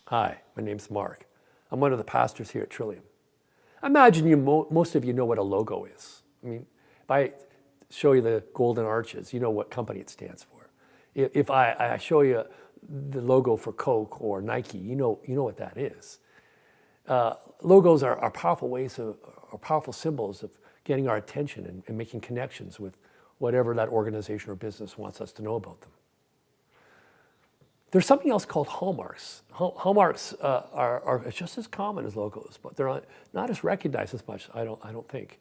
Hi, my name's Mark. I'm one of the pastors here at Trillium. I imagine most of you know what a logo is. I mean, if I show you the golden arches, you know what company it stands for. If I show you the logo for Coke or Nike, you know what that is. Logos are powerful ways or powerful symbols of getting our attention and making connections with whatever that organization or business wants us to know about them. There's something else called hallmarks. Hallmarks are just as common as logos, but they're not as recognized as much, I don't think.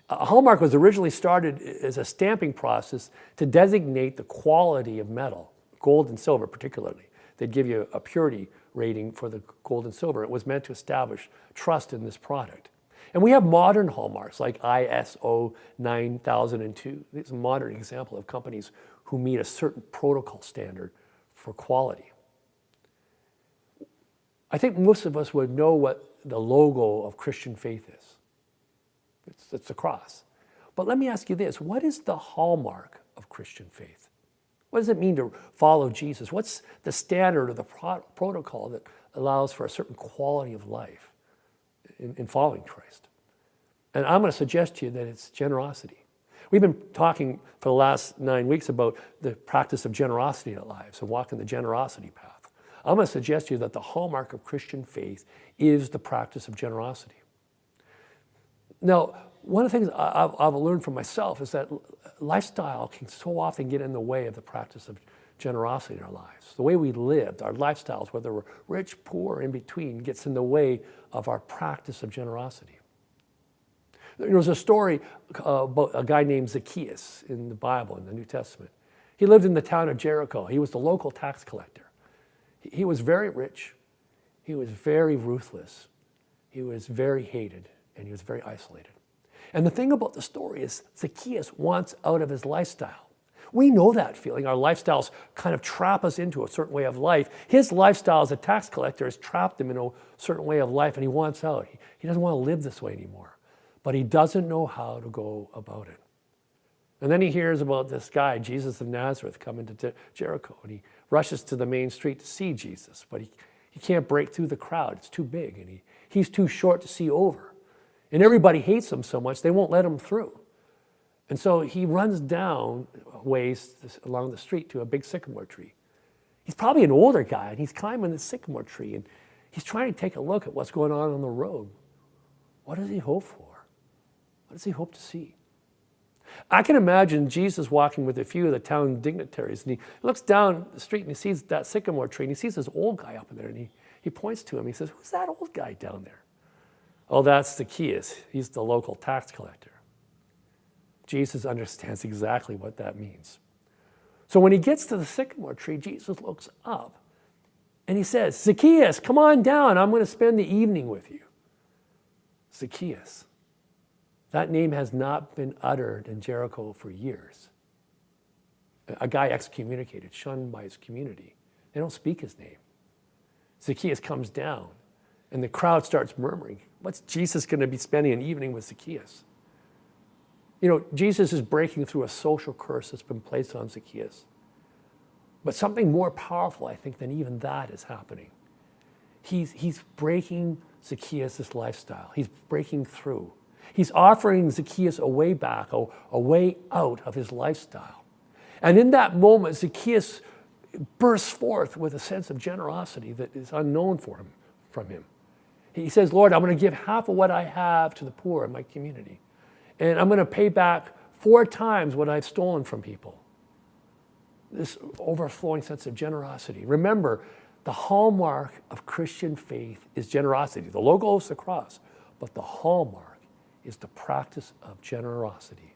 A hallmark was originally started as a stamping process to designate the quality of metal, gold and silver particularly. They'd give you a purity rating for the gold and silver. It was meant to establish trust in this product. And we have modern hallmarks like ISO 9002. It's a modern example of companies who meet a certain protocol standard for quality. I think most of us would know what the logo of Christian faith is. It's a cross. But let me ask you this, what is the hallmark of Christian faith? What does it mean to follow Jesus? What's the standard or the protocol that allows for a certain quality of life in following Christ? And I'm going to suggest to you that it's generosity. We've been talking for the last 9 weeks about the practice of generosity in our lives and walking the generosity path. I'm going to suggest to you that the hallmark of Christian faith is the practice of generosity. Now, one of the things I've learned from myself is that lifestyle can so often get in the way of the practice of generosity in our lives. The way we lived, our lifestyles, whether we're rich, poor, or in between, gets in the way of our practice of generosity. There was a story about a guy named Zacchaeus in the Bible, in the New Testament. He lived in the town of Jericho. He was the local tax collector. He was very rich. He was very ruthless. He was very hated, and he was very isolated. And the thing about the story is Zacchaeus wants out of his lifestyle. We know that feeling. Our lifestyles kind of trap us into a certain way of life. His lifestyle as a tax collector has trapped him in a certain way of life, and he wants out. He doesn't want to live this way anymore. But he doesn't know how to go about it. And then he hears about this guy, Jesus of Nazareth, coming to Jericho, and he rushes to the main street to see Jesus, but he can't break through the crowd. It's too big, and he's too short to see over. And everybody hates him so much, they won't let him through. And so he runs down ways along the street to a big sycamore tree. He's probably an older guy, and he's climbing the sycamore tree, and he's trying to take a look at what's going on the road. What does he hope for? What does he hope to see? I can imagine Jesus walking with a few of the town dignitaries, and he looks down the street and he sees that sycamore tree, and he sees this old guy up there, and he points to him. He says, "Who's that old guy down there?" "Oh, that's Zacchaeus. He's the local tax collector." Jesus understands exactly what that means. So when he gets to the sycamore tree, Jesus looks up and he says, "Zacchaeus, come on down. I'm going to spend the evening with you." Zacchaeus. That name has not been uttered in Jericho for years. A guy excommunicated, shunned by his community. They don't speak his name. Zacchaeus comes down, and the crowd starts murmuring. What's Jesus going to be spending an evening with Zacchaeus? You know, Jesus is breaking through a social curse that's been placed on Zacchaeus. But something more powerful, I think, than even that is happening. He's breaking Zacchaeus' lifestyle. He's breaking through. He's offering Zacchaeus a way back, a way out of his lifestyle. And in that moment, Zacchaeus bursts forth with a sense of generosity that is unknown from him. He says, "Lord, I'm going to give half of what I have to the poor in my community. And I'm going to pay back 4 times what I've stolen from people." This overflowing sense of generosity. Remember, the hallmark of Christian faith is generosity. The logo is the cross, but the hallmark is the practice of generosity.